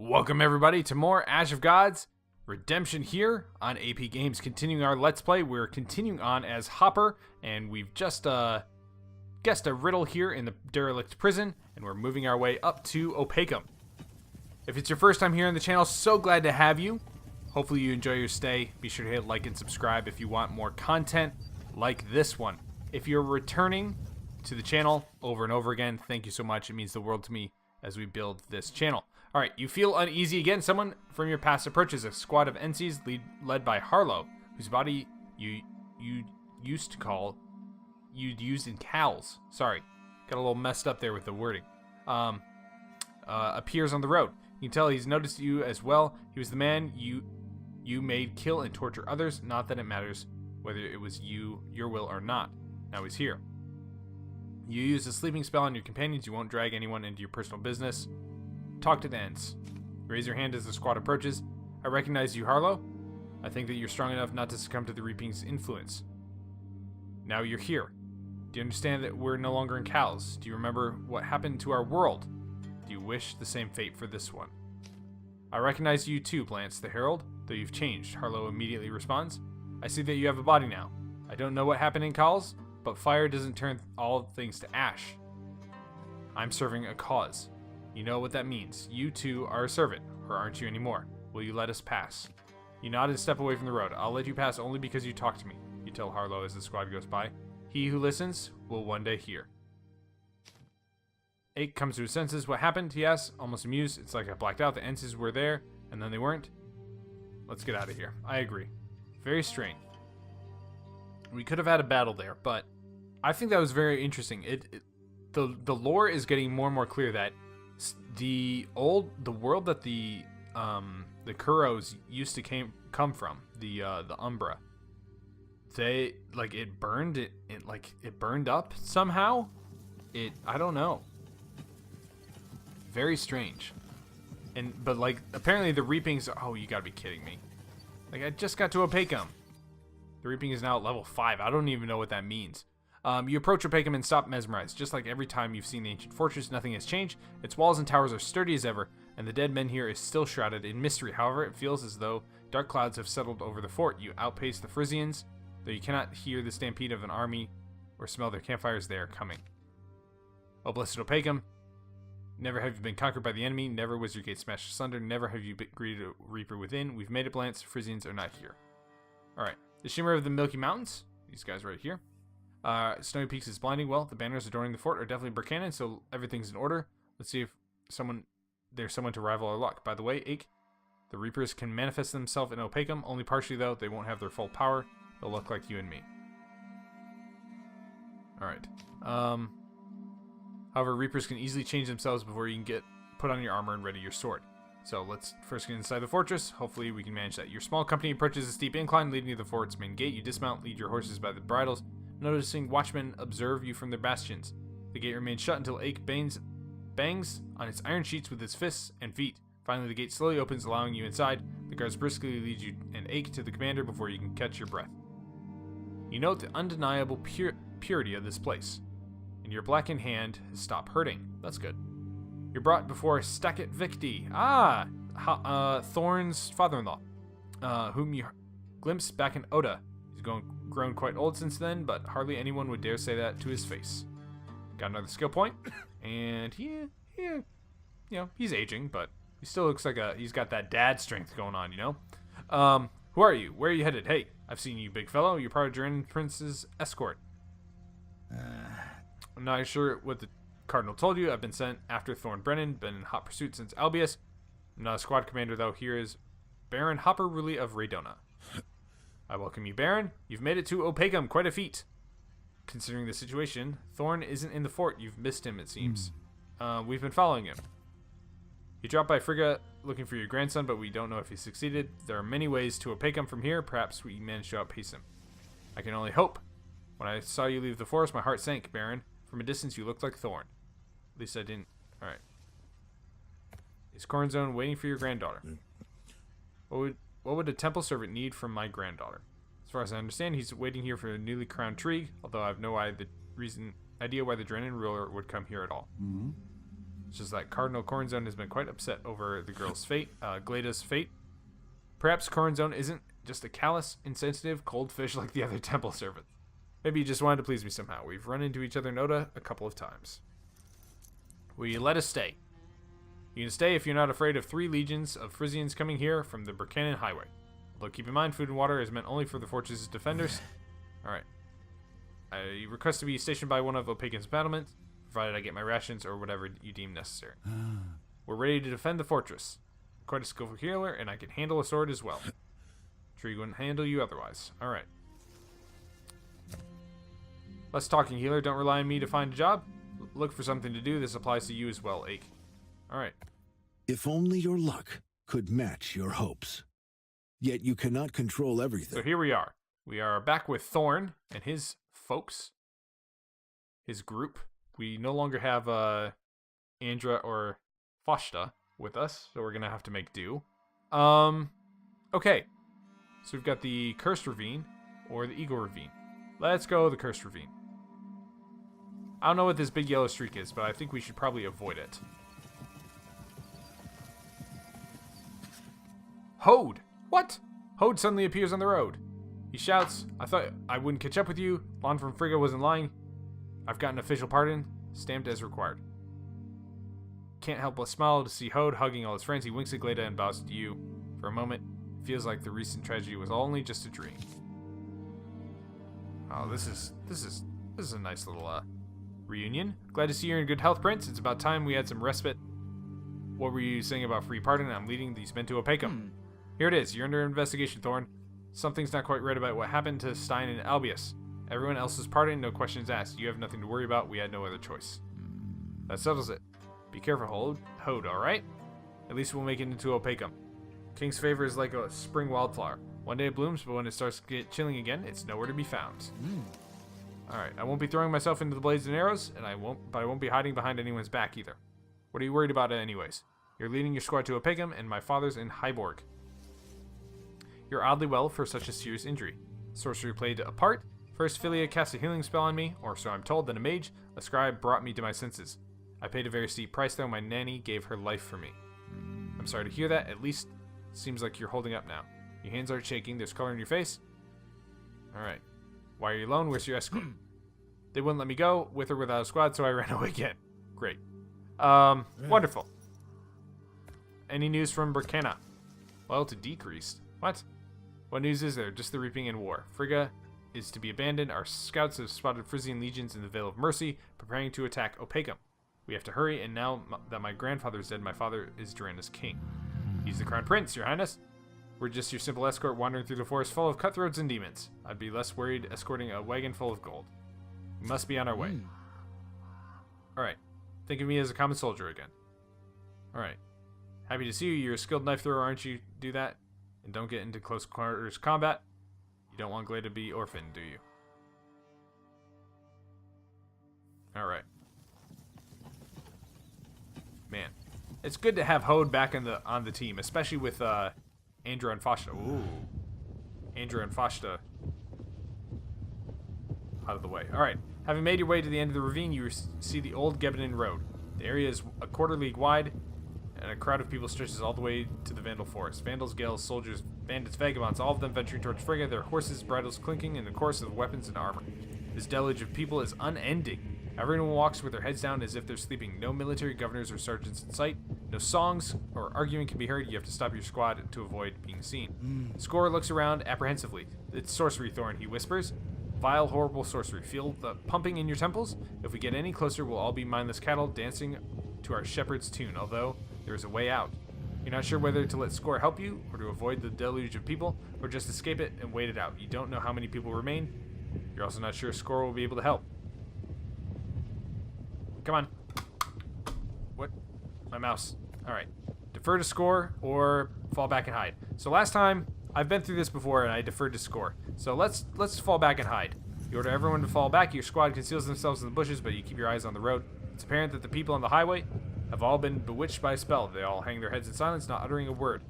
Welcome everybody to more Ash of Gods Redemption here on AP Games. Continuing our Let's Play, we're continuing on as Hopper, and we've just guessed a riddle here in the derelict prison, and we're moving our way up to Opacum. If it's your first time here on the channel, so glad to have you. Hopefully you enjoy your stay. Be sure to hit like and subscribe if you want more content like this one. If you're returning to the channel over and over again, thank you so much. It means the world to me as we build this channel. Alright, you feel uneasy again. Someone from your past approaches. A squad of NCs led by Harlow, whose body you'd used in cows. Sorry, got a little messed up there with the wording. Appears on the road. You can tell he's noticed you as well. He was the man you made kill and torture others. Not that it matters whether it was your will or not. Now he's here. You use a sleeping spell on your companions. You won't drag anyone into your personal business. Talk to the ants. Raise your hand as the squad approaches. I recognize you, Harlow. I think that you're strong enough not to succumb to the Reaping's influence. Now you're here. Do you understand that we're no longer in cows? Do you remember what happened to our world? Do you wish the same fate for this one? I recognize you too, Blance the Herald, though you've changed. Harlow immediately responds. I see that you have a body now. I don't know what happened in cows, but fire doesn't turn all things to ash. I'm serving a cause. You know what that means. You too are a servant, or aren't you anymore? Will you let us pass? You nod and step away from the road. I'll let you pass only because you talk to me, you tell Harlow as the squad goes by. He who listens will one day hear. Ake comes to his senses. What happened? He asks, almost amused. It's like I blacked out. The Ences were there, and then they weren't. Let's get out of here. I agree. Very strange. We could have had a battle there, but I think that was very interesting. The lore is getting more and more clear that the world that the Kuros used to come from, the Umbra, it burned up somehow. I don't know. Very strange. But apparently the Reapings. Oh, you gotta be kidding me! Like, I just got to Opacum. The Reaping is now at level 5. I don't even know what that means. You approach Opacum and stop mesmerized. Just like every time you've seen the ancient fortress, nothing has changed. Its walls and towers are sturdy as ever, and the dead men here is still shrouded in mystery. However, it feels as though dark clouds have settled over the fort. You outpace the Frisians, though you cannot hear the stampede of an army or smell their campfires. They are coming. O blessed Opacum, never have you been conquered by the enemy. Never was your gate smashed asunder. Never have you greeted a reaper within. We've made it, Blance. Frisians are not here. Alright. The shimmer of the Milky Mountains. These guys right here. Snowy Peaks is blinding. Well, the banners adorning the fort are definitely Burkanan, so everything's in order. Let's see if there's someone to rival our luck. By the way, Ake, the Reapers can manifest themselves in Opacum, only partially though. They won't have their full power. They'll look like you and me. Alright. However, Reapers can easily change themselves before you can put on your armor and ready your sword. So let's first get inside the fortress. Hopefully we can manage that. Your small company approaches a steep incline leading to the fort's main gate. You dismount, lead your horses by the bridles. Noticing watchmen observe you from their bastions. The gate remains shut until Ake bangs on its iron sheets with his fists and feet. Finally, the gate slowly opens, allowing you inside. The guards briskly lead you and Ake to the commander before you can catch your breath. You note the undeniable purity of this place, and your blackened hand has stopped hurting. That's good. You're brought before Stacket Victi. Thorn's father-in-law, whom you glimpsed back in Oda. He's grown quite old since then, but hardly anyone would dare say that to his face. Got another skill point, and he's aging, but he still looks like he's got that dad strength going on, you know? Who are you? Where are you headed? Hey, I've seen you, big fellow. You're part of Duran Prince's escort. I'm not sure what the Cardinal told you. I've been sent after Thorn Brenin, been in hot pursuit since Albius. I'm not a squad commander, though. Here is Baron Hopper Rouley of Raydona. I welcome you, Baron. You've made it to Opacum, quite a feat. Considering the situation, Thorn isn't in the fort. You've missed him, it seems. We've been following him. He dropped by Frigga looking for your grandson, but we don't know if he succeeded. There are many ways to Opacum from here. Perhaps we managed to outpace him. I can only hope. When I saw you leave the forest, my heart sank, Baron. From a distance, you looked like Thorn. At least I didn't. Alright. Is Cornzone waiting for your granddaughter? What would a temple servant need from my granddaughter? As far as I understand, he's waiting here for a newly crowned tree, although I have no idea why the Drenin ruler would come here at all. It's just that Cardinal Coronzone has been quite upset over the girl's fate, Gleda's fate. Perhaps Coronzone isn't just a callous, insensitive, cold fish like the other temple servants. Maybe he just wanted to please me somehow. We've run into each other, Noda, a couple of times. Will you let us stay? You can stay if you're not afraid of 3 legions of Frisians coming here from the Burkenan Highway. Although keep in mind, food and water is meant only for the fortress's defenders. Alright. I request to be stationed by one of Opaken's battlements, provided I get my rations or whatever you deem necessary. We're ready to defend the fortress. I'm quite a skillful healer, and I can handle a sword as well. Tree wouldn't handle you otherwise. Alright. Less talking, healer. Don't rely on me to find a job. Look for something to do. This applies to you as well, Ake. Alright. If only your luck could match your hopes. Yet you cannot control everything. So here we are. We are back with Thorn and his folks. His group. We no longer have Andra or Foshta with us, so we're going to have to make do. Okay. So we've got the Cursed Ravine or the Eagle Ravine. Let's go the Cursed Ravine. I don't know what this big yellow streak is, but I think we should probably avoid it. Hode! What? Hode suddenly appears on the road. He shouts, I thought I wouldn't catch up with you. Lon from Frigga wasn't lying. I've got an official pardon, stamped as required. Can't help but smile to see Hode hugging all his friends. He winks at Gleda and bows to you. For a moment, it feels like the recent tragedy was only just a dream. Oh, this is a nice little reunion. Glad to see you're in good health, Prince. It's about time we had some respite. What were you saying about free pardon? I'm leading these men to Opakem. Here it is. You're under investigation, Thorn. Something's not quite right about what happened to Stein and Albius. Everyone else is pardoned, no questions asked. You have nothing to worry about. We had no other choice. That settles it. Be careful, Hode, alright? At least we'll make it into Opakem. King's favor is like a spring wildflower. One day it blooms, but when it starts to get chilling again, it's nowhere to be found. Alright, I won't be throwing myself into the blades and arrows, and I won't be hiding behind anyone's back either. What are you worried about anyways? You're leading your squad to Opakem, and my father's in Hyborg. You're oddly well for such a serious injury. Sorcery played a part. First, Philia cast a healing spell on me, or so I'm told, then a mage, a scribe, brought me to my senses. I paid a very steep price though. My nanny gave her life for me. I'm sorry to hear that. At least it seems like you're holding up now. Your hands aren't shaking. There's color in your face. Alright. Why are you alone? Where's your escort? They wouldn't let me go, with or without a squad, so I ran away again. Great. Wonderful. Any news from Burkena? Loyalty decreased. What? What news is there? Just the reaping and war. Frigga is to be abandoned. Our scouts have spotted Frisian legions in the Vale of Mercy, preparing to attack Opakem. We have to hurry, and now that my grandfather is dead, my father is Durana's king. He's the crown prince, your highness. We're just your simple escort wandering through the forest full of cutthroats and demons. I'd be less worried escorting a wagon full of gold. We must be on our way. Alright. Think of me as a common soldier again. Alright. Happy to see you. You're a skilled knife thrower, aren't you? Do that. And don't get into close quarters combat. You don't want Glade to be orphaned, do you? Alright. Man. It's good to have Hode back on the team, especially with Andra and Foshta. Ooh. Andra and Foshta out of the way. Alright. Having made your way to the end of the ravine, you see the old Gebanin Road. The area is a quarter league wide, and a crowd of people stretches all the way to the Vandal Forest. Vandals, Gales, soldiers, bandits, vagabonds, all of them venturing towards Frigga, their horses' bridles clinking in the chorus of weapons and armor. This deluge of people is unending. Everyone walks with their heads down as if they're sleeping. No military governors or sergeants in sight. No songs or arguing can be heard. You have to stop your squad to avoid being seen. Score looks around apprehensively. It's sorcery, Thorn, he whispers. Vile, horrible sorcery. Feel the pumping in your temples? If we get any closer, we'll all be mindless cattle dancing to our shepherd's tune, although there is a way out. You're not sure whether to let Score help you, or to avoid the deluge of people, or just escape it and wait it out. You don't know how many people remain. You're also not sure Score will be able to help. Come on. What? My mouse. Alright. Defer to Score, or fall back and hide. So last time, I've been through this before, and I deferred to Score. So let's fall back and hide. You order everyone to fall back. Your squad conceals themselves in the bushes, but you keep your eyes on the road. It's apparent that the people on the highway have all been bewitched by a spell. They all hang their heads in silence, not uttering a word.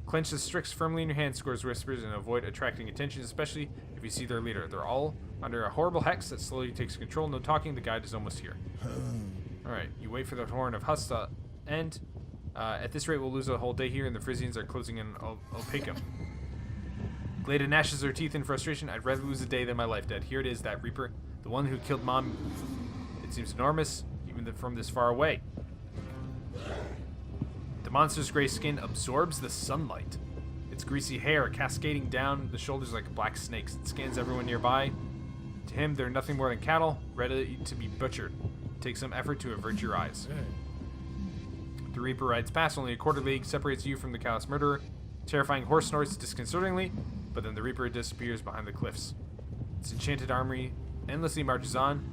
Clench the sticks firmly in your hand, Scores whispers, and avoid attracting attention, especially if you see their leader. They're all under a horrible hex that slowly takes control. No talking, the guide is almost here. Alright, you wait for the Horn of Husk to end. At this rate, we'll lose a whole day here, and the Frisians are closing in Opakum. Glada gnashes her teeth in frustration. I'd rather lose a day than my life dead. Here it is, that Reaper. The one who killed Mom. It seems enormous, even from this far away. The monster's gray skin absorbs the sunlight. Its greasy hair cascading down the shoulders like black snakes. It scans everyone nearby. To him, they're nothing more than cattle, ready to be butchered. It takes some effort to avert your eyes. The Reaper rides past. Only a quarter league separates you from the callous murderer. Terrifying horse snorts disconcertingly, but then the Reaper disappears behind the cliffs. Its enchanted armory endlessly marches on.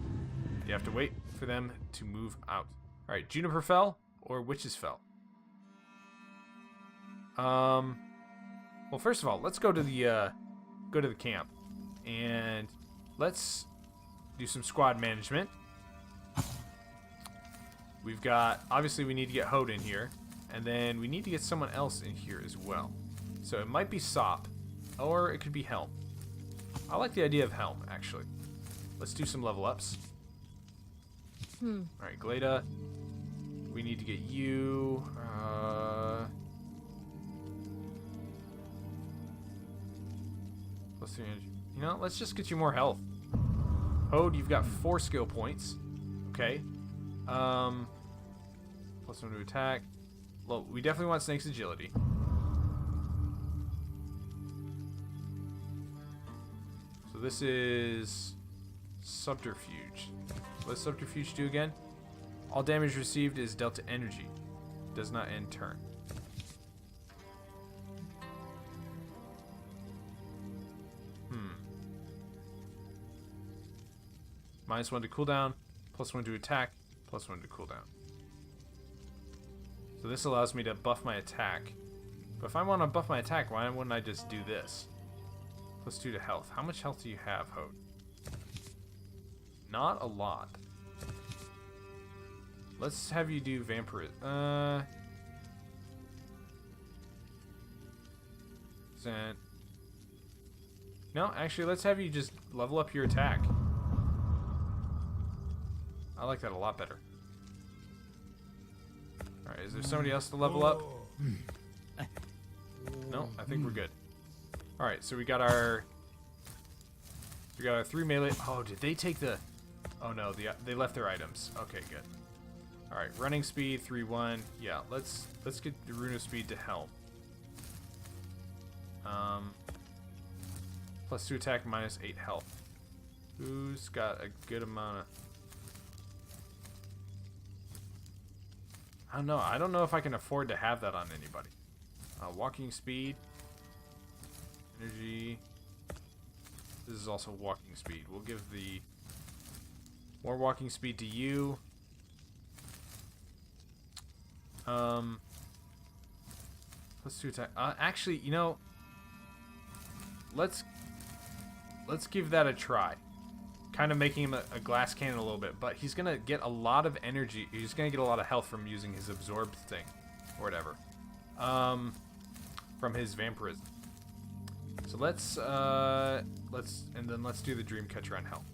You have to wait for them to move out. Alright, Juniper Fell or Witches Fell? Well, first of all, let's go to the camp, and let's do some squad management. We've got, obviously we need to get Hode in here, and then we need to get someone else in here as well. So it might be Sop, or it could be Helm. I like the idea of Helm, actually. Let's do some level ups. Alright, Glada. We need to get you. Plus 300. You know, let's just get you more health. Hode, you've got 4 skill points. Okay. Plus 1 to attack. Well, we definitely want Snake's agility. So this is Subterfuge. What does Subterfuge do again? All damage received is dealt to energy. Does not end turn. Minus 1 to cooldown, plus 1 to attack, plus 1 to cooldown. So this allows me to buff my attack. But if I want to buff my attack, why wouldn't I just do this? Plus 2 to health. How much health do you have, Hode? Not a lot. Let's have you do Vampire. No, actually, let's have you just level up your attack. I like that a lot better. Alright, is there somebody else to level up? No, I think we're good. Alright, so we got our 3 melee. Oh, did they take the... Oh no, they left their items. Okay, good. Alright, running speed, 3-1. Yeah, let's get the rune of speed to Helm. Plus 2 attack, minus 8 health. Who's got a good amount of... I don't know if I can afford to have that on anybody. Walking speed. Energy. This is also walking speed. We'll give the more walking speed to you. Plus 2 attack. Actually, you know, let's give that a try. Kind of making him a glass cannon a little bit, but he's gonna get a lot of energy. He's gonna get a lot of health from using his absorbed thing, or whatever, from his vampirism. So let's do the dream catcher on Helm.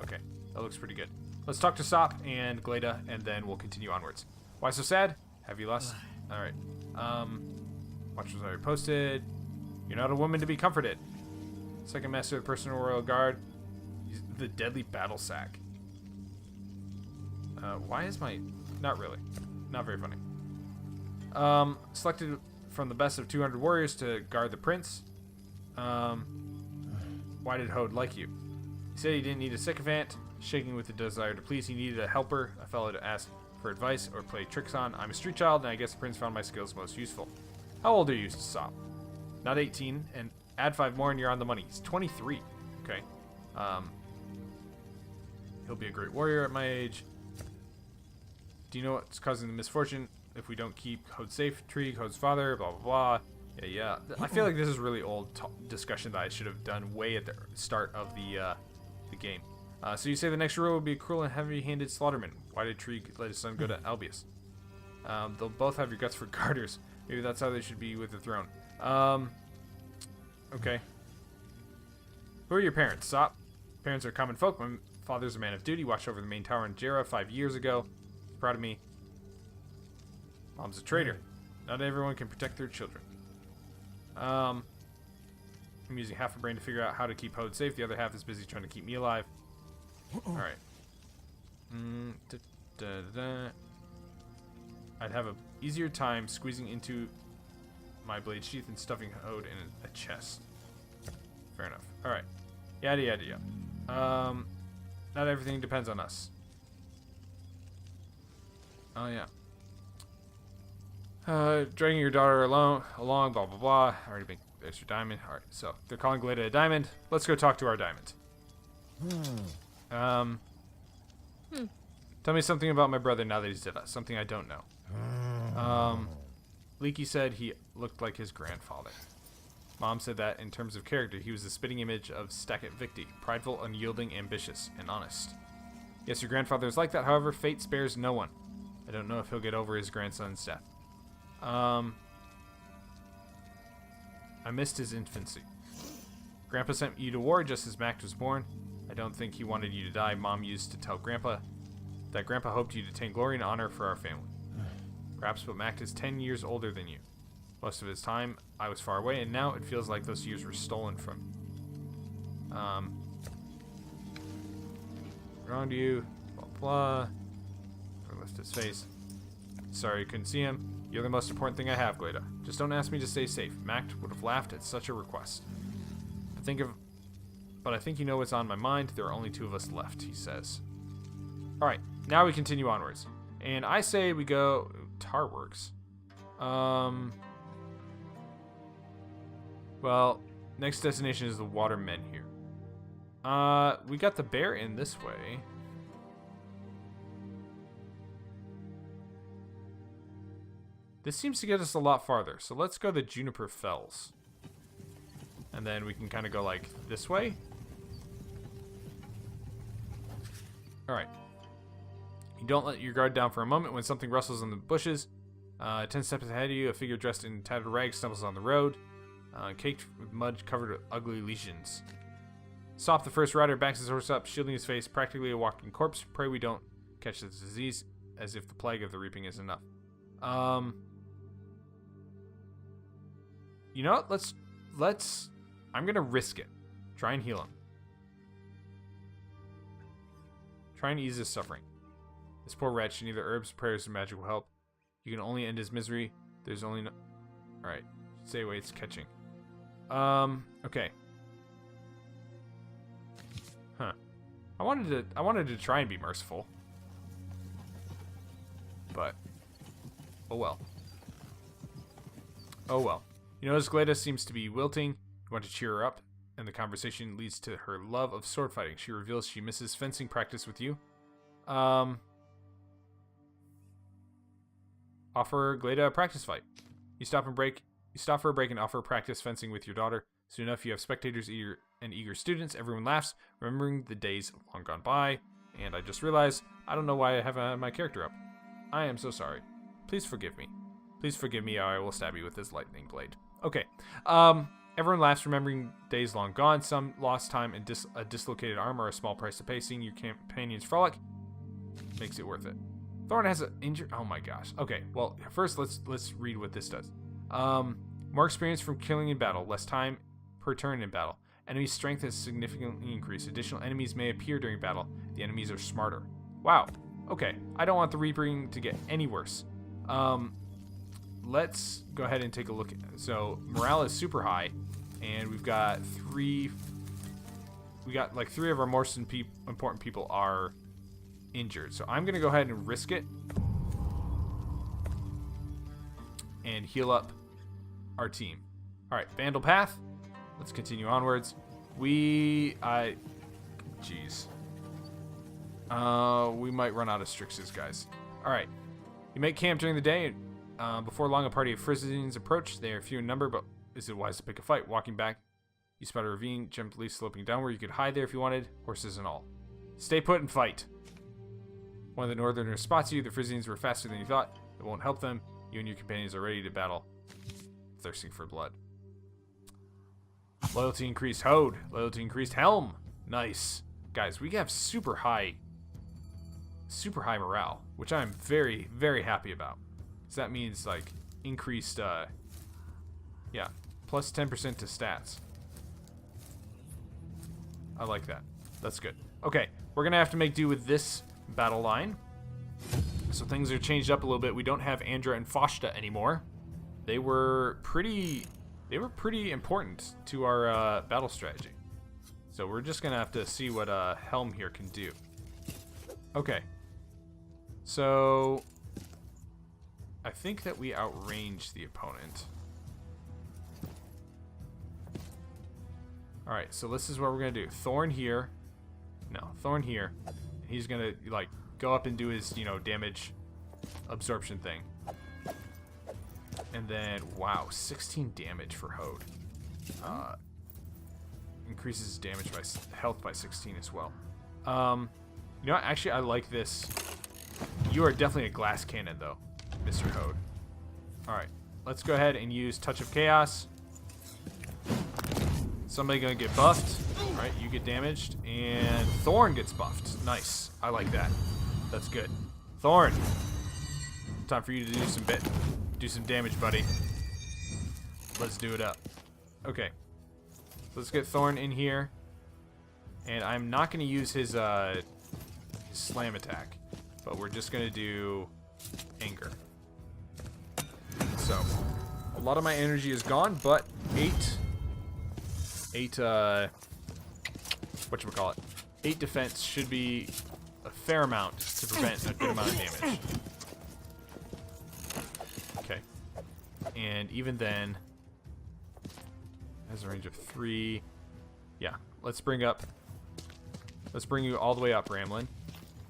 Okay, that looks pretty good. Let's talk to Sop and Glada, and then we'll continue onwards. Why so sad? Have you lost? All right. Watch was already posted. You're not a woman to be comforted. Second master of the personal royal guard. The deadly battle sack. Why is my... Not really. Not very funny. Selected from the best of 200 warriors to guard the prince. Why did Hode like you? He said he didn't need a sycophant, shaking with the desire to please. He needed a helper, a fellow to ask for advice or play tricks on. I'm a street child, and I guess the prince found my skills most useful. How old are you, Sop? Not 18, and add 5 more and you're on the money. He's 23. Okay. He'll be a great warrior at my age. Do you know what's causing the misfortune? If we don't keep Hode safe, Trig, Hode's father, blah, blah, blah. Yeah. I feel like this is really old discussion that I should have done way at the start of the game. So you say the next ruler will be a cruel and heavy-handed slaughterman. Why did Trig let his son go to Albius? They'll both have your guts for garters. Maybe that's how they should be with the throne. Okay. Who are your parents? Sop. Parents are common folk. My father's a man of duty. Watched over the main tower in Jera 5 years ago. proud of me. Mom's a traitor. Not everyone can protect their children. I'm using half a brain to figure out how to keep Hode safe. The other half is busy trying to keep me alive. Alright. I'd have a easier time squeezing into my blade sheath and stuffing Hode in a chest. Fair enough. Alright. Yada yada yada. Not everything depends on us. Oh yeah. Dragging your daughter along, blah blah blah. Already been, there's your diamond. Alright, so they're calling Gleda a diamond. Let's go talk to our diamond. Tell me something about my brother now that he's dead. Something I don't know. Leaky said he looked like his grandfather. Mom said that in terms of character, he was the spitting image of Stackett Victi, prideful, unyielding, ambitious, and honest. Yes, your grandfather is like that. However, fate spares no one. I don't know if he'll get over his grandson's death. I missed his infancy. Grandpa sent you to war just as Mac was born. I don't think he wanted you to die. Mom used to tell Grandpa that Grandpa hoped you'd attain glory and honor for our family. Perhaps, but Mac is 10 years older than you. Most of his time, I was far away, and now it feels like those years were stolen from me. Wronged you, blah blah. I lift his face. Sorry you couldn't see him. You're the most important thing I have, Gleda. Just don't ask me to stay safe. Mac would have laughed at such a request. But I think you know what's on my mind. There are only 2 of us left, he says. Alright, now we continue onwards. And I say we go... Tar Works. Well, next destination is the Watermen here. We got the bear in this way. This seems to get us a lot farther. So let's go to Juniper Fells. And then we can kind of go like this way. Alright. You don't let your guard down for a moment when something rustles in the bushes. 10 steps ahead of you, a figure dressed in tattered rags stumbles on the road. Caked with mud covered with ugly lesions. Stop. The first rider backs his horse up, shielding his face, practically a walking corpse. Pray we don't catch this disease, as if the plague of the reaping is enough. You know what? Let's... I'm gonna risk it. Try and heal him. Try and ease his suffering. This poor wretch, neither herbs, prayers, or magic will help. You can only end his misery. There's only no... Alright. Stay away, it's catching. Okay. Huh. I wanted to try and be merciful. But... oh well. Oh well. You notice Gleda seems to be wilting. You want to cheer her up, and the conversation leads to her love of sword fighting. She reveals she misses fencing practice with you. Offer Gleda a practice fight. You stop for a break and offer practice fencing with your daughter. Soon enough, you have spectators and eager students. Everyone laughs, remembering the days long gone by. And I just realized I don't know why I have my character up. I am so sorry. Please forgive me. Please forgive me, or I will stab you with this lightning blade. Okay. Everyone laughs, remembering days long gone. Some lost time and a dislocated arm are a small price to pay. Seeing your companions frolic makes it worth it. Thorn has an injury. Oh my gosh. Okay. Well, first let's read what this does. More experience from killing in battle. Less time per turn in battle. Enemy strength has significantly increased. Additional enemies may appear during battle. The enemies are smarter. Wow. Okay. I don't want the reaping to get any worse. Let's go ahead and take a look. So morale is super high, and we've got three of our most important people are injured. So I'm gonna go ahead and risk it and heal up our team. All right, Vandal Path. Let's continue onwards. We might run out of Strixes, guys. All right, you make camp during the day. Before long, a party of Frisians approach. They are few in number, but is it wise to pick a fight? Walking back, you spot a ravine gently sloping downward. You could hide there if you wanted, horses and all. Stay put and fight. One of the northerners spots you. The Frisians were faster than you thought. It won't help them. You and your companions are ready to battle, thirsting for blood. Loyalty increased Hode. Loyalty increased Helm. Nice. Guys, we have super high morale. which I'm very, very happy about. So that means, like, increased, yeah, plus 10% to stats. I like that. That's good. Okay, we're going to have to make do with this battle line. So things are changed up a little bit. We don't have Andra and Foshta anymore. They were pretty important to our battle strategy. So we're just going to have to see what Helm here can do. Okay. So I think that we outranged the opponent. Alright, so this is what we're going to do. Thorn here. No, Thorn here. He's going to, like, go up and do his, you know, damage absorption thing. And then, wow, 16 damage for Hode. Increases his damage by health by 16 as well. You know what? Actually, I like this. You are definitely a glass cannon, though, Mr. Hode. Alright, let's go ahead and use Touch of Chaos. Somebody gonna get buffed. Alright, you get damaged. And Thorn gets buffed. Nice. I like that. That's good. Thorn! Time for you to do some damage, buddy. Let's do it up. Okay. Let's get Thorn in here. And I'm not gonna use his slam attack. But we're just gonna do anger. So, a lot of my energy is gone, but 8 defense should be a fair amount to prevent a good amount of damage. Okay. And even then, has a range of 3. Yeah, let's bring you all the way up, Ramlin,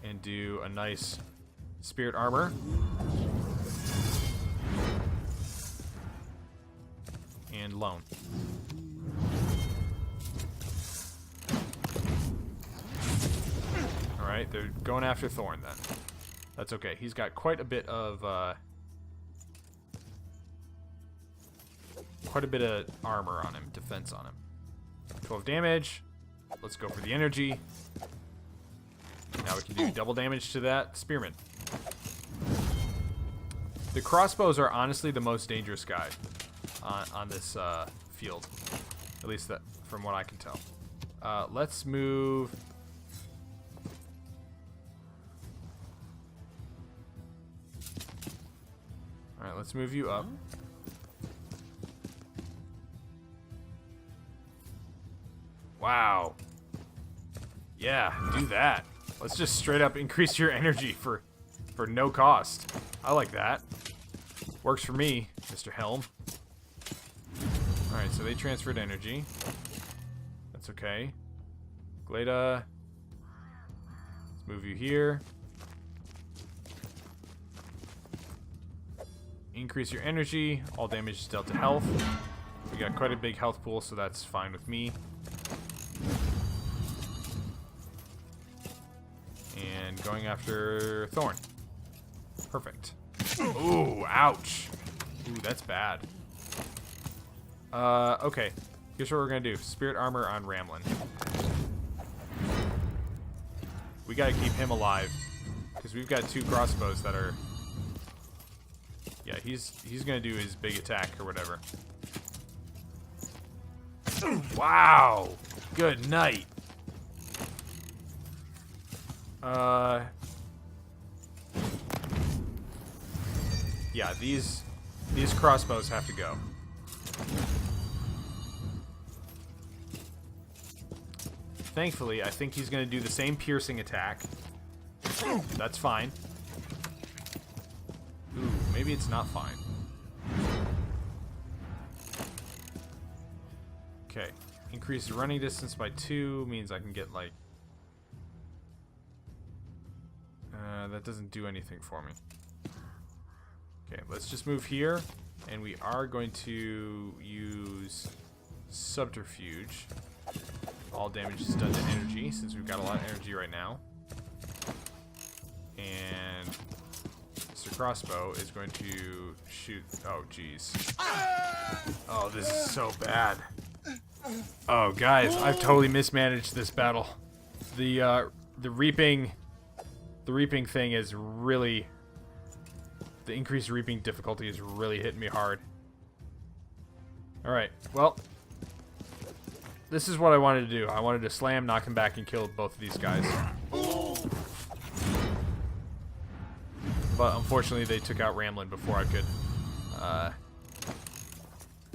and do a nice spirit armor. And loan. Alright, they're going after Thorn then. That's okay. He's got quite a bit of armor on him, defense on him. 12 damage. Let's go for the energy. Now we can do double damage to that spearman. The crossbows are honestly the most dangerous guy on this field. At least that from what I can tell. Let's move. Alright, let's move you up. Wow. Yeah, do that. Let's just straight up increase your energy for no cost. I like that. Works for me, Mr. Helm. Alright, so they transferred energy. That's okay. Glada. Let's move you here. Increase your energy. All damage is dealt to health. We got quite a big health pool, so that's fine with me. And going after Thorn. Perfect. Ooh, ouch. Ooh, that's bad. Okay. Here's what we're gonna do. Spirit armor on Ramlin. We gotta keep him alive. Because we've got 2 crossbows that are... Yeah, he's gonna do his big attack or whatever. Wow! Good night. Yeah, these crossbows have to go. Thankfully, I think he's gonna do the same piercing attack. That's fine. Ooh, maybe it's not fine. Okay. Increase the running distance by 2 means I can get, like... that doesn't do anything for me. Okay, let's just move here. And we are going to use Subterfuge. All damage is done to energy, since we've got a lot of energy right now. And... Mr. Crossbow is going to shoot... Oh, jeez. Oh, this is so bad. Oh, guys, I've totally mismanaged this battle. The reaping The reaping thing is really... The increased reaping difficulty is really hitting me hard. Alright, well... This is what I wanted to do. I wanted to slam, knock him back, and kill both of these guys. But unfortunately, they took out Ramlin before I could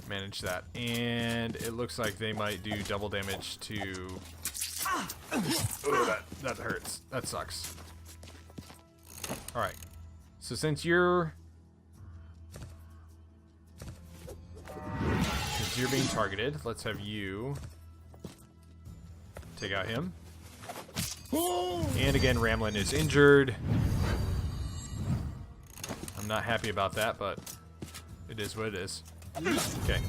manage that. And it looks like they might do double damage to... Oh, that hurts. That sucks. Alright. So since you're being targeted, let's have you take out him. And again, Ramlin is injured. I'm not happy about that, but it is what it is. Okay.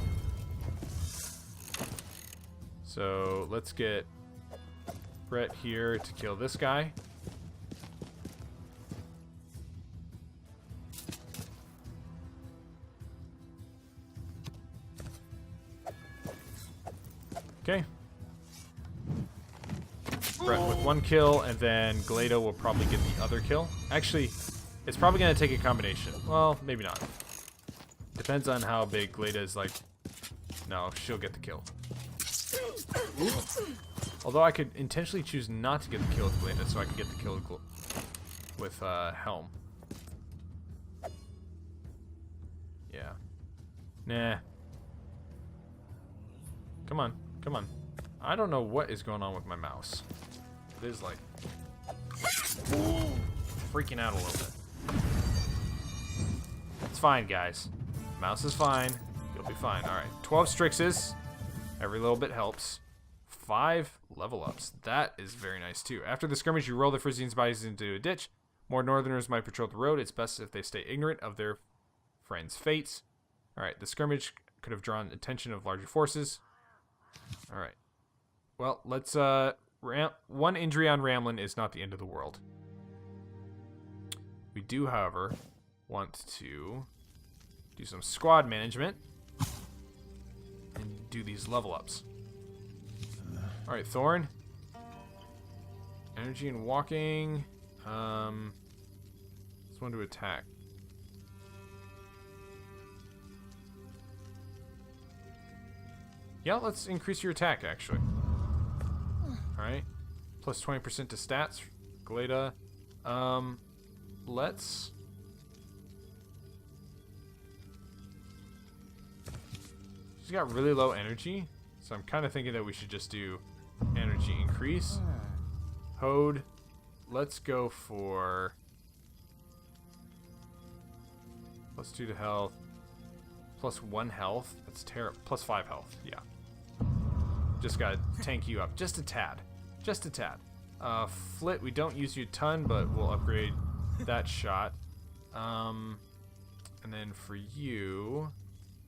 So let's get Brett here to kill this guy. Okay. Brett with 1 kill, and then Glada will probably get the other kill. Actually, it's probably going to take a combination. Well, maybe not. Depends on how big Glada is like. No, she'll get the kill. Although I could intentionally choose not to get the kill with Glada, so I could get the kill with Helm. Yeah. Nah. Come on. Come on. I don't know what is going on with my mouse. It is like freaking out a little bit. It's fine, guys. Mouse is fine. You'll be fine. Alright. 12 Strixes. Every little bit helps. 5 level ups. That is very nice too. After the skirmish, you roll the Frisians' bodies into a ditch. More northerners might patrol the road. It's best if they stay ignorant of their friends' fates. Alright. The skirmish could have drawn attention of larger forces. Alright. Well, let's, 1 injury on Ramlin is not the end of the world. We do, however, want to do some squad management and do these level ups. Alright, Thorn. Energy and walking. This one to attack. Yeah, let's increase your attack, actually. Alright. Plus 20% to stats. Glada. Let's... She's got really low energy, so I'm kind of thinking that we should just do energy increase. Hode. Let's go for... Plus 2 to health. Plus 1 health. That's terrible. Plus 5 health. Yeah. Just gotta tank you up. Just a tad. Just a tad. Flit, we don't use you a ton, but we'll upgrade that shot. And then for you,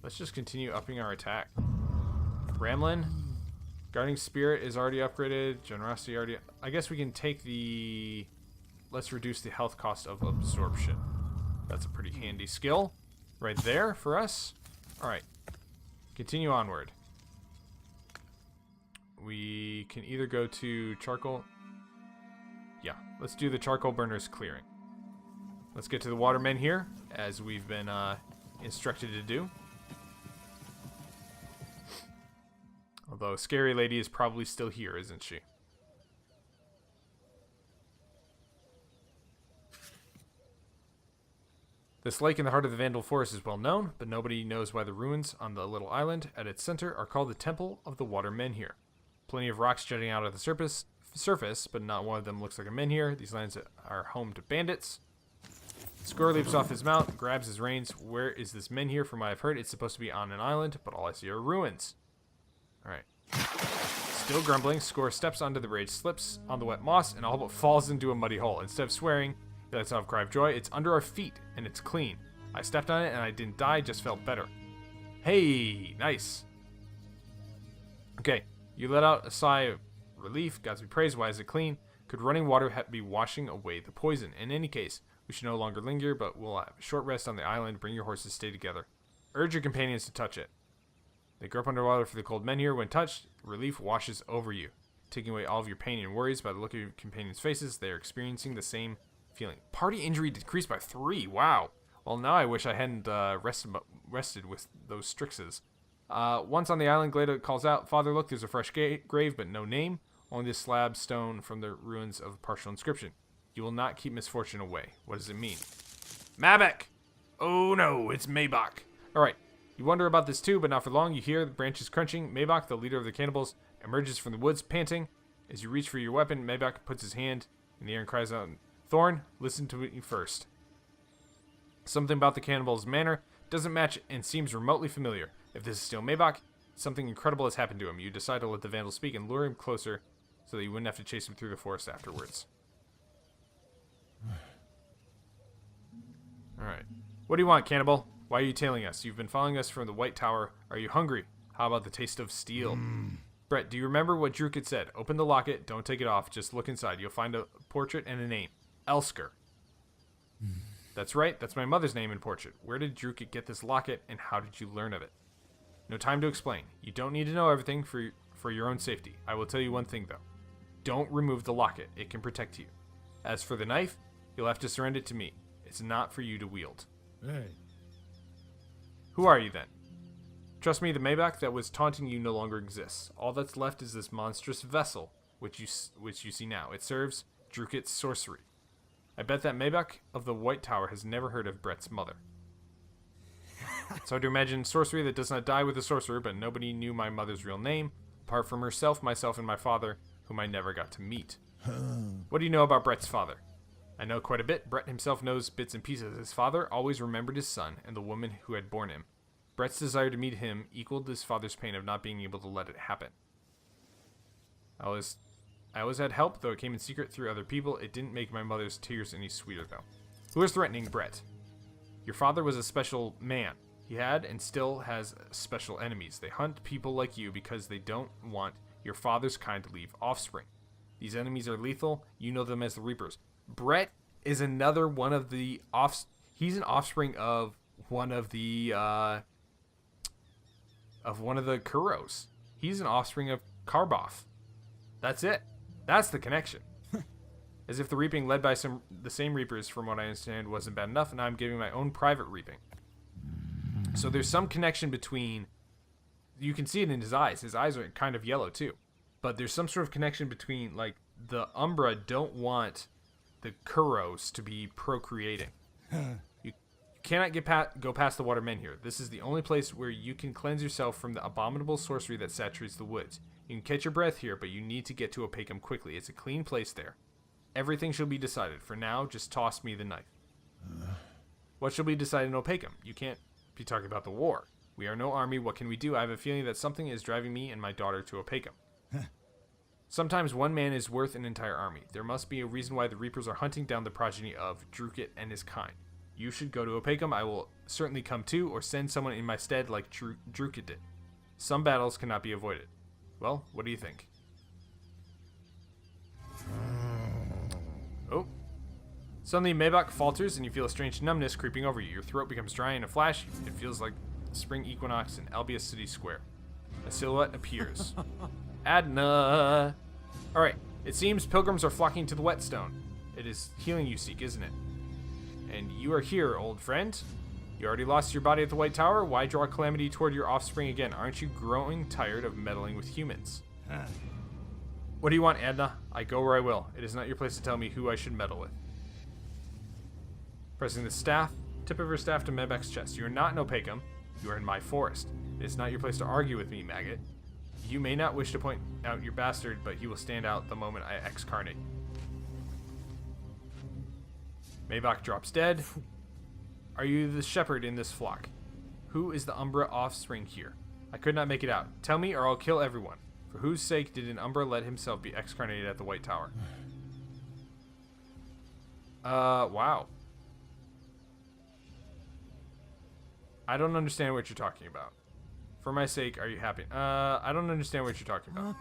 let's just continue upping our attack. Ramlin, Guarding Spirit is already upgraded. Generosity already... I guess we can take the... Let's reduce the health cost of absorption. That's a pretty handy skill right there for us. Alright. Continue onward. We can either go to charcoal... Yeah, let's do the charcoal burners clearing. Let's get to the watermen here, as we've been instructed to do. Although Scary Lady is probably still here, isn't she? This lake in the heart of the Vandal Forest is well known, but nobody knows why the ruins on the little island at its center are called the Temple of the Watermen here. Plenty of rocks jutting out of the surface, but not one of them looks like a menhir. These lands are home to bandits. Score leaps off his mount, grabs his reins. Where is this menhir? From what I've heard, it's supposed to be on an island, but all I see are ruins. Alright. Still grumbling, Score steps onto the bridge, slips on the wet moss, and all but falls into a muddy hole. Instead of swearing, he lets out a cry of joy. It's under our feet, and it's clean. I stepped on it, and I didn't die, just felt better. Hey, nice. Okay, you let out a sigh of relief. Gods be praised, why is it clean? Could running water be washing away the poison? In any case, we should no longer linger, but we'll have a short rest on the island. Bring your horses, stay together. Urge your companions to touch it. They grope underwater for the cold menhir. When touched, relief washes over you, taking away all of your pain and worries. By the look of your companions' faces, they are experiencing the same feeling. Party injury decreased by 3. Wow. Well, now I wish I hadn't rested with those Strixes. Once on the island, Glada calls out, "Father, look, there's a fresh grave, but no name. Only this slab stone from the ruins of a partial inscription. You will not keep misfortune away." What does it mean? Mabek! Oh no, it's Maybach. Alright, you wonder about this too, but not for long. You hear the branches crunching. Maybach, the leader of the cannibals, emerges from the woods, panting. As you reach for your weapon, Maybach puts his hand in the air and cries out, "Thorn, listen to me first." Something about the cannibal's manner doesn't match and seems remotely familiar. If this is still Maybach, something incredible has happened to him. You decide to let the vandal speak and lure him closer so that you wouldn't have to chase him through the forest afterwards. Alright. What do you want, cannibal? Why are you tailing us? You've been following us from the White Tower. Are you hungry? How about the taste of steel? Brett, do you remember what Drukit said? Open the locket, don't take it off, just look inside. You'll find a portrait and a name. Elsker. That's right, that's my mother's name and portrait. Where did Drukit get this locket, and how did you learn of it? No time to explain. You don't need to know everything for your own safety. I will tell you one thing, though. Don't remove the locket. It can protect you. As for the knife, you'll have to surrender it to me. It's not for you to wield. Hey. Who are you, then? Trust me, the Maybach that was taunting you no longer exists. All that's left is this monstrous vessel, which you see now. It serves Drukit's sorcery. I bet that Maybach of the White Tower has never heard of Brett's mother. It's hard to imagine sorcery that does not die with the sorcerer, but nobody knew my mother's real name, apart from herself, myself, and my father, whom I never got to meet. What do you know about Brett's father? I know quite a bit. Brett himself knows bits and pieces. His father always remembered his son and the woman who had borne him. Brett's desire to meet him equaled his father's pain of not being able to let it happen. I always had help, though it came in secret through other people. It didn't make my mother's tears any sweeter, though. Who is threatening Brett? Your father was a special man. He had and still has special enemies. They hunt people like you because they don't want your father's kind to leave offspring. These enemies are lethal. You know them as the Reapers. Brett is another one of the he's an offspring of one of the Kuros. He's an offspring of Karboth. That's it. That's the connection. As if the reaping led by the same Reapers, from what I understand, wasn't bad enough, and I'm giving my own private reaping. So there's some connection between... You can see it in his eyes. His eyes are kind of yellow, too. But there's some sort of connection between, like, the Umbra don't want the Kuros to be procreating. You cannot go past the Watermen here. This is the only place where you can cleanse yourself from the abominable sorcery that saturates the woods. You can catch your breath here, but you need to get to Opacum quickly. It's a clean place there. Everything shall be decided. For now, just toss me the knife. What shall be decided in Opacum? You can't be talking about the war. We are no army. What can we do? I have a feeling that something is driving me and my daughter to Opacum. Sometimes one man is worth an entire army. There must be a reason why the Reapers are hunting down the progeny of Drukit and his kind. You should go to Opacum. I will certainly come too, or send someone in my stead like Drukit did. Some battles cannot be avoided. Well, what do you think? Oh. Suddenly, Maybach falters, and you feel a strange numbness creeping over you. Your throat becomes dry in a flash. It feels like the spring equinox in Albius City Square. A silhouette appears. Adna! Alright, it seems pilgrims are flocking to the whetstone. It is healing you seek, isn't it? And you are here, old friend. You already lost your body at the White Tower. Why draw calamity toward your offspring again? Aren't you growing tired of meddling with humans? What do you want, Adna? I go where I will. It is not your place to tell me who I should meddle with. Pressing the staff, tip of her staff to Maybach's chest. You are not in Opacum. You are in my forest. It is not your place to argue with me, maggot. You may not wish to point out your bastard, but he will stand out the moment I excarnate. Maybach drops dead. Are you the shepherd in this flock? Who is the Umbra offspring here? I could not make it out. Tell me or I'll kill everyone. For whose sake did an Umbra let himself be excarnated at the White Tower? Wow. I don't understand what you're talking about. For my sake, are you happy? I don't understand what you're talking about.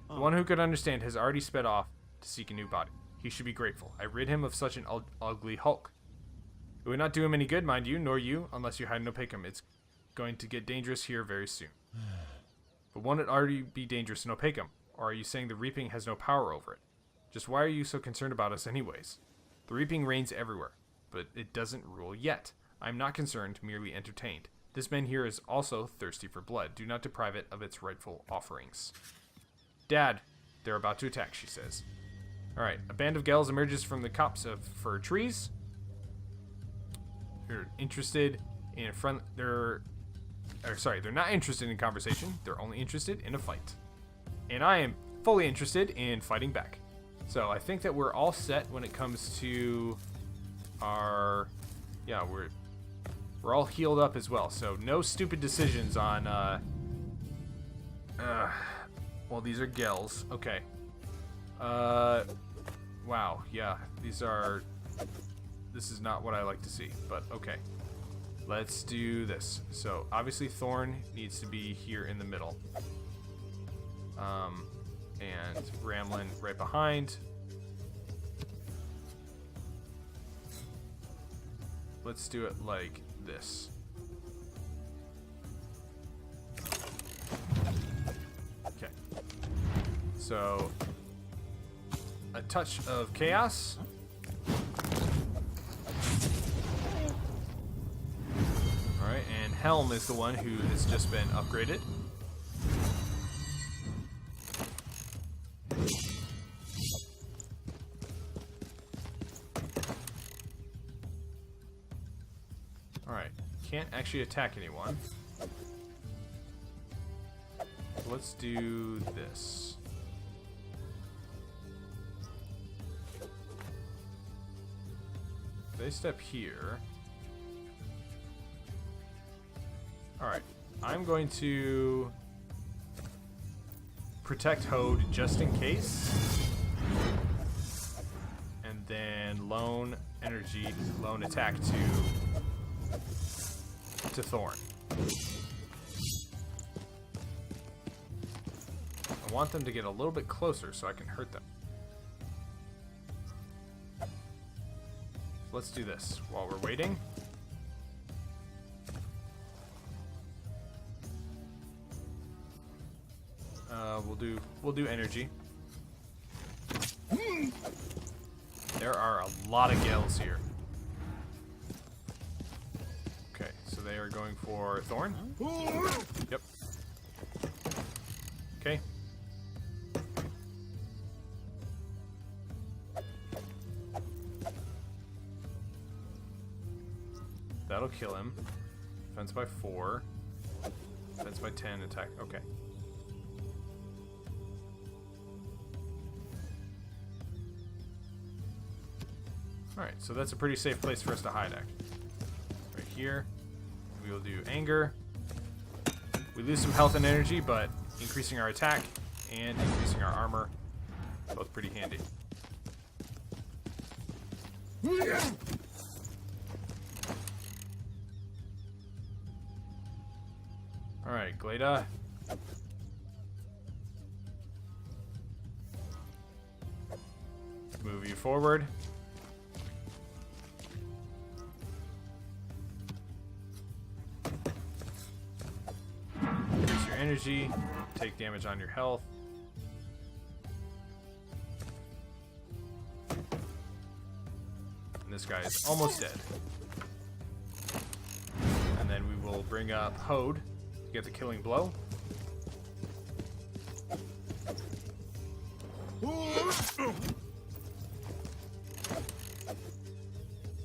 The one who could understand has already sped off to seek a new body. He should be grateful. I rid him of such an ugly hulk. It would not do him any good, mind you, nor you, unless you hide in Opacum. It's going to get dangerous here very soon. But won't it already be dangerous in Opacum? Or are you saying the reaping has no power over it? Just why are you so concerned about us anyways? The reaping reigns everywhere, but it doesn't rule yet. I'm not concerned, merely entertained. This man here is also thirsty for blood. Do not deprive it of its rightful offerings. Dad, they're about to attack, she says. Alright, a band of gels emerges from the copse of fir trees. They're interested in they're not interested in conversation. They're only interested in a fight. And I am fully interested in fighting back. So I think that we're all set when it comes to our... Yeah, we're all healed up as well. So no stupid decisions on... well, these are gels. Okay. Wow. Yeah, this is not what I like to see, but okay. Let's do this. So obviously Thorn needs to be here in the middle. And Ramlin right behind. Let's do it like this. Okay. So a touch of chaos. Alright, and Helm is the one who has just been upgraded. Alright, can't actually attack anyone. Let's do this. They step here. Alright, I'm going to protect Hode just in case. And then loan attack to Thorn. I want them to get a little bit closer so I can hurt them. Let's do this while we're waiting. We'll do energy. There are a lot of gels here. Okay, so they are going for Thorn. Yep. Okay. That'll kill him. Defense by 4. Defense by 10. Attack. Okay. Alright, so that's a pretty safe place for us to hide, actually. Right here. We will do anger. We lose some health and energy, but increasing our attack and increasing our armor. Both pretty handy. Alright, Glada. Move you forward. Increase your energy. Take damage on your health. And this guy is almost dead. And then we will bring up Hode. Get the killing blow.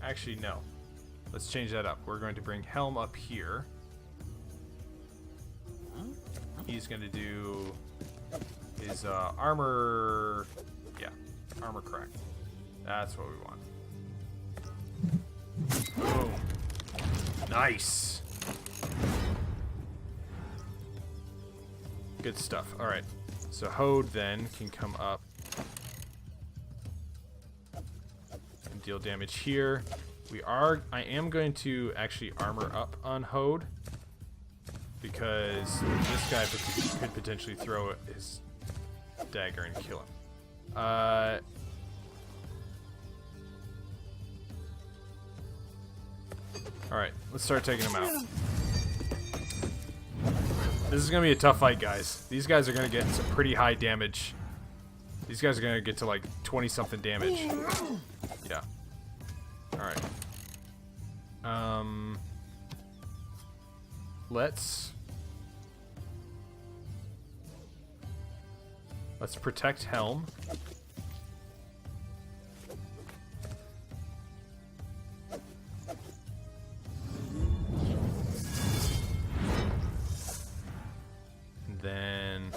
Actually, no. Let's change that up. We're going to bring Helm up here. He's going to do his armor... Yeah, armor crack. That's what we want. Boom. Nice. Good stuff. Alright. So Hode then can come up and deal damage here. I am going to actually armor up on Hode because this guy could potentially throw his dagger and kill him. Alright, let's start taking him out. This is going to be a tough fight, guys. These guys are going to get some pretty high damage. These guys are going to get to like 20-something damage. Yeah. Alright. Let's protect Helm. Then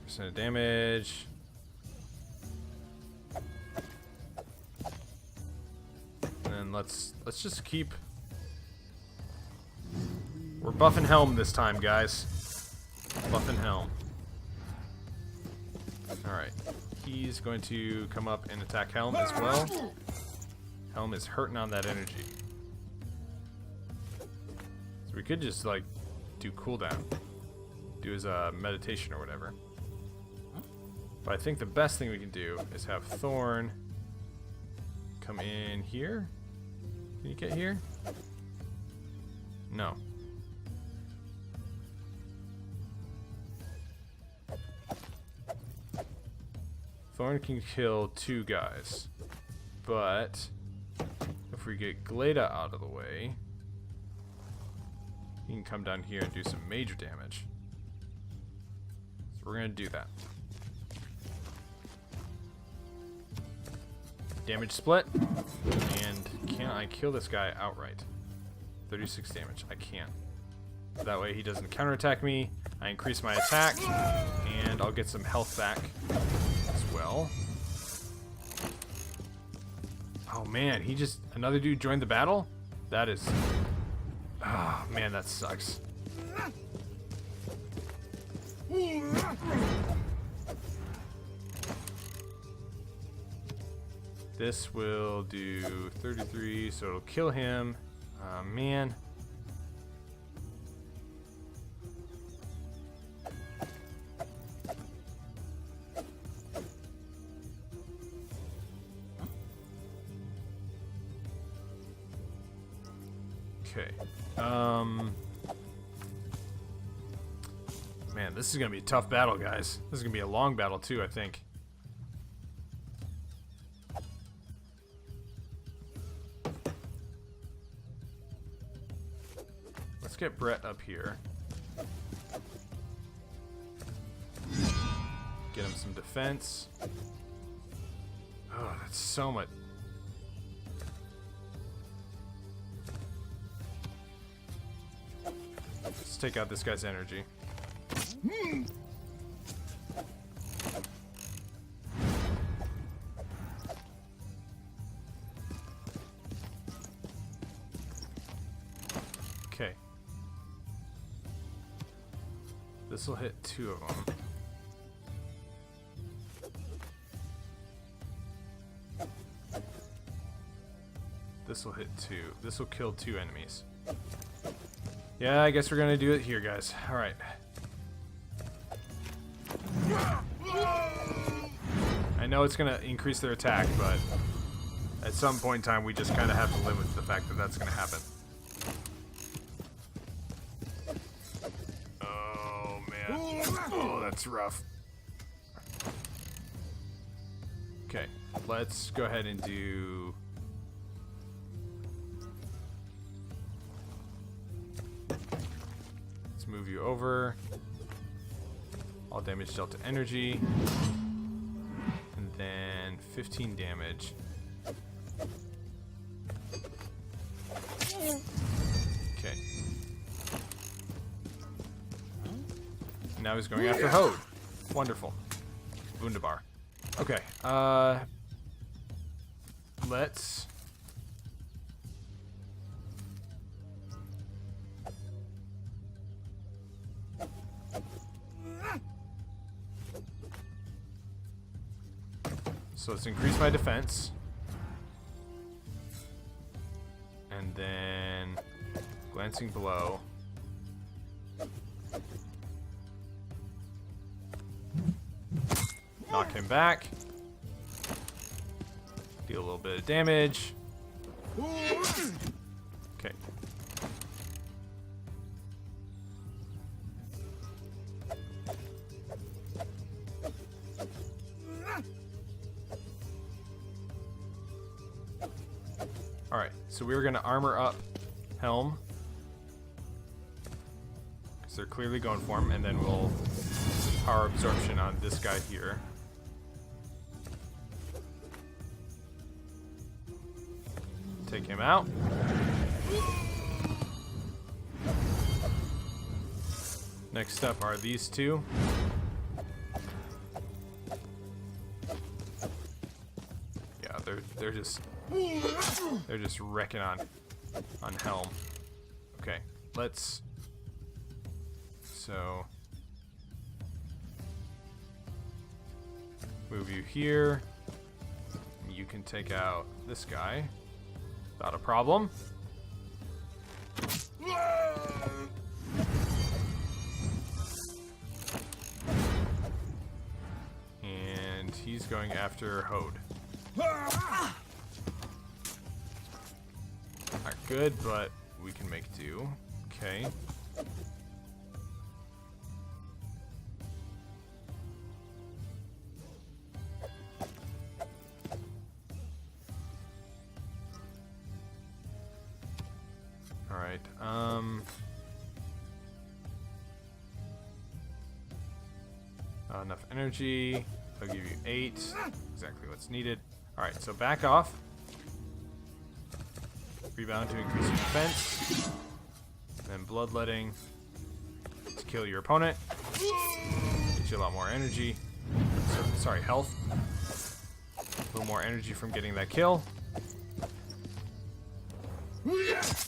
percent of damage. And then let's just keep. We're buffing Helm this time, guys. Buffing Helm. Alright. He's going to come up and attack Helm as well. Helm is hurting on that energy. So we could just, like, do cooldown. Do his meditation or whatever. But I think the best thing we can do is have Thorn come in here. Can you get here? No. Thorn can kill 2 guys, but if we get Glada out of the way, he can come down here and do some major damage. So we're gonna do that. Damage split, and can I kill this guy outright? 36 damage, I can't. That way he doesn't counterattack me, I increase my attack, and I'll get some health back. Well, oh man, another dude joined the battle? That is, oh man, that sucks. This will do 33, so it'll kill him. Man. Okay. Man, this is gonna be a tough battle, guys. This is gonna be a long battle too, I think. Let's get Brett up here. Get him some defense. Oh, that's so much. Let's take out this guy's energy. Okay. This will hit 2 of them. This will hit 2. This will kill 2 enemies. Yeah, I guess we're gonna do it here, guys. Alright. I know it's gonna increase their attack, but at some point in time, we just kind of have to live with the fact that that's gonna happen. Oh, man. Oh, that's rough. Okay, let's go ahead and do... move you over. All damage dealt to energy. And then 15 damage. Okay. Now he's going after Hode. Wonderful. Wunderbar. Okay. Let's... So let's increase my defense. And then glancing below. Knock him back. Deal a little bit of damage. Okay. So we're going to armor up Helm. Because they're clearly going for him. And then we'll power absorption on this guy here. Take him out. Next up are these two. Yeah, they're just wrecking on Helm. Okay, so move you here. You can take out this guy without a problem. And he's going after Hode. Not good, but we can make do. Okay. Alright, enough energy. I'll give you 8. Exactly what's needed. Alright, so back off. Rebound to increase your defense. Then bloodletting to kill your opponent. Get you a lot more energy. Sorry, health. A little more energy from getting that kill.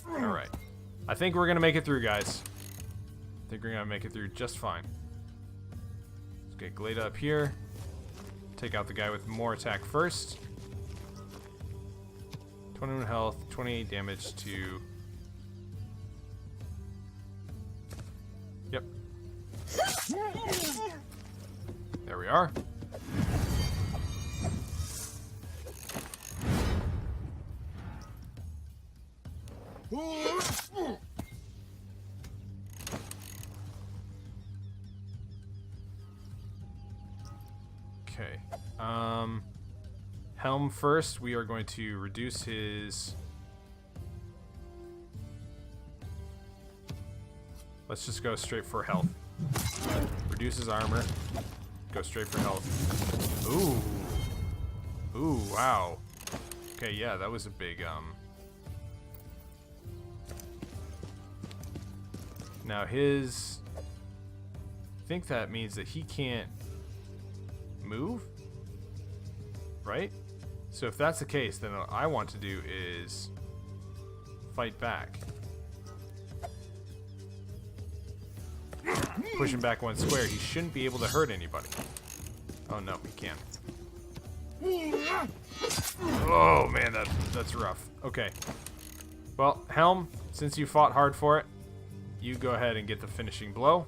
Alright. I think we're gonna make it through, guys. I think we're gonna make it through just fine. Let's get Glade up here. Take out the guy with more attack first. 21 health, 28 damage to... Yep. There we are. Okay. Helm first, we are going to reduce his... Let's just go straight for health. Reduce his armor. Go straight for health. Ooh. Ooh, wow. Okay, yeah, that was a big, Now his... I think that means that he can't move? Right? So if that's the case, then what I want to do is fight back. Push him back one square. He shouldn't be able to hurt anybody. Oh no, he can. Oh man, that's rough. Okay. Well, Helm, since you fought hard for it, you go ahead and get the finishing blow.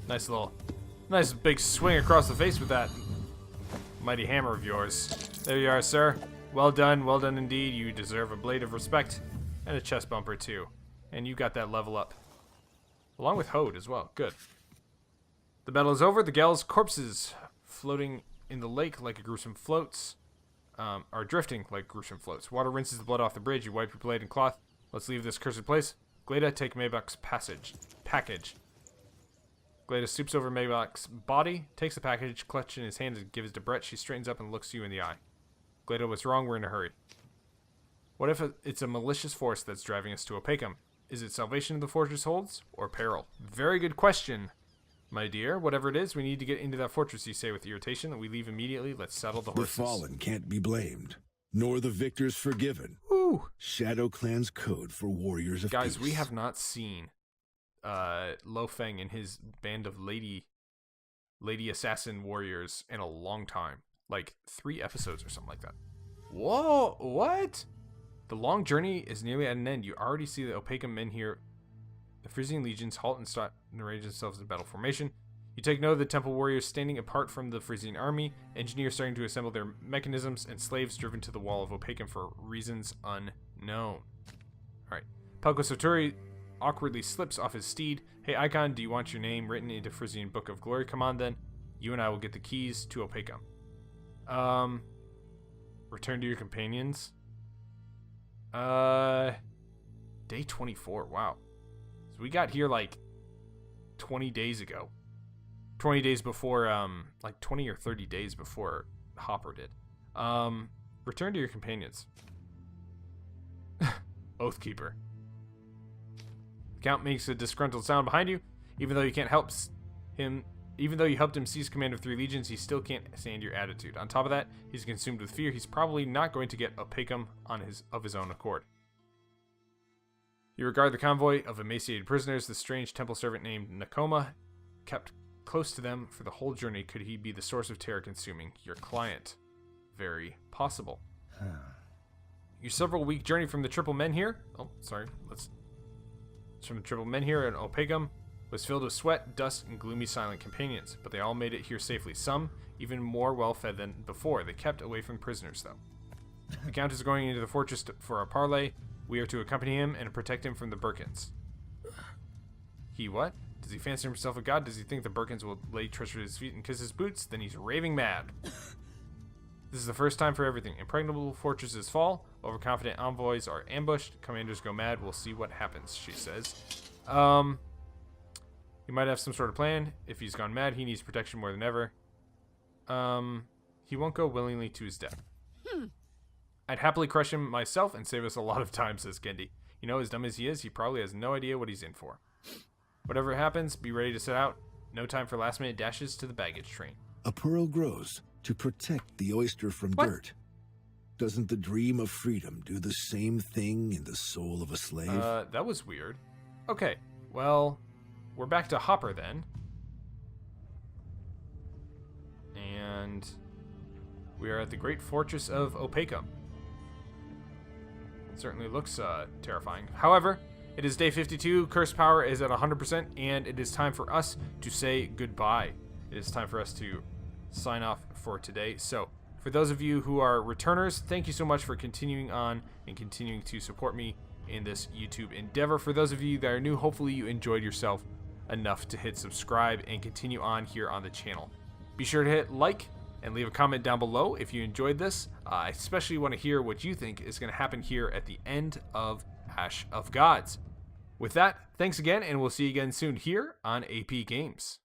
Nice big swing across the face with that mighty hammer of yours. There you are, sir. Well done indeed. You deserve a blade of respect and a chest bumper too. And you got that level up. Along with Hode as well. Good. The battle is over. The gal's corpses floating in the lake like a gruesome floats. Are drifting like gruesome floats. Water rinses the blood off the bridge. You wipe your blade and cloth. Let's leave this cursed place. Glada, take Maybach's package. Glada stoops over Maybach's body, takes the package, clutch in his hand, and gives it to Brett. She straightens up and looks you in the eye. Glada, what's wrong? We're in a hurry. What if it's a malicious force that's driving us to Opacum? Is it salvation the fortress holds, or peril? Very good question, my dear. Whatever it is, we need to get into that fortress, you say with irritation. We leave immediately. Let's saddle the horses. The fallen can't be blamed, nor the victors forgiven. Ooh. Shadow Clan's code for warriors of Guys, peace. we have not seen Lo Pheng and his band of lady assassin warriors in a long time. Like 3 episodes or something like that. Whoa, what? The long journey is nearly at an end. You already see the Opacum men here. The Frisian legions halt and start and arrange themselves in battle formation. You take note of the temple warriors standing apart from the Frisian army, engineers starting to assemble their mechanisms, and slaves driven to the wall of Opacum for reasons unknown. Alright. Palko Soturi awkwardly slips off his steed. Hey, Icon, do you want your name written into Frisian Book of Glory? Come on, then. You and I will get the keys to Opacum. Return to your companions. Day 24. Wow. So we got here like 20 days ago. 20 days before, like 20 or 30 days before Hopper did. Return to your companions. Oathkeeper. The Count makes a disgruntled sound behind you. Even though you helped him seize command of 3 legions, he still can't stand your attitude. On top of that, he's consumed with fear. He's probably not going to get awaken of his own accord. You regard the convoy of emaciated prisoners. The strange temple servant named Nakoma kept close to them for the whole journey. Could he be the source of terror consuming your client? Very possible. Your several week journey from the Triple Men here. From the Triple Men here in Opegum was filled with sweat, dust, and gloomy, silent companions, but they all made it here safely. Some even more well-fed than before. They kept away from prisoners, though. The Count is going into the fortress for a parley. We are to accompany him and protect him from the Birkins. He what? Does he fancy himself a god? Does he think the Birkins will lay treasure at his feet and kiss his boots? Then he's raving mad. This is the first time for everything. Impregnable fortresses fall. Overconfident envoys are ambushed. Commanders go mad. We'll see what happens, she says. He might have some sort of plan. If he's gone mad, he needs protection more than ever. He won't go willingly to his death. I'd happily crush him myself and save us a lot of time, says Gendy. You know, as dumb as he is, he probably has no idea what he's in for. Whatever happens, be ready to set out. No time for last-minute dashes to the baggage train. A pearl grows to protect the oyster from dirt. Doesn't the dream of freedom do the same thing in the soul of a slave? That was weird. Okay, well, we're back to Hopper then. And we are at the great fortress of Opegum. It certainly looks terrifying. However, it is day 52, curse power is at 100%, and it is time for us to say goodbye. It is time for us to sign off for today. So, for those of you who are returners, thank you so much for continuing on and continuing to support me in this YouTube endeavor. For those of you that are new, hopefully you enjoyed yourself enough to hit subscribe and continue on here on the channel. Be sure to hit like and leave a comment down below if you enjoyed this. I especially want to hear what you think is going to happen here at the end of Ash of Gods. With that, thanks again, and we'll see you again soon here on AP Games.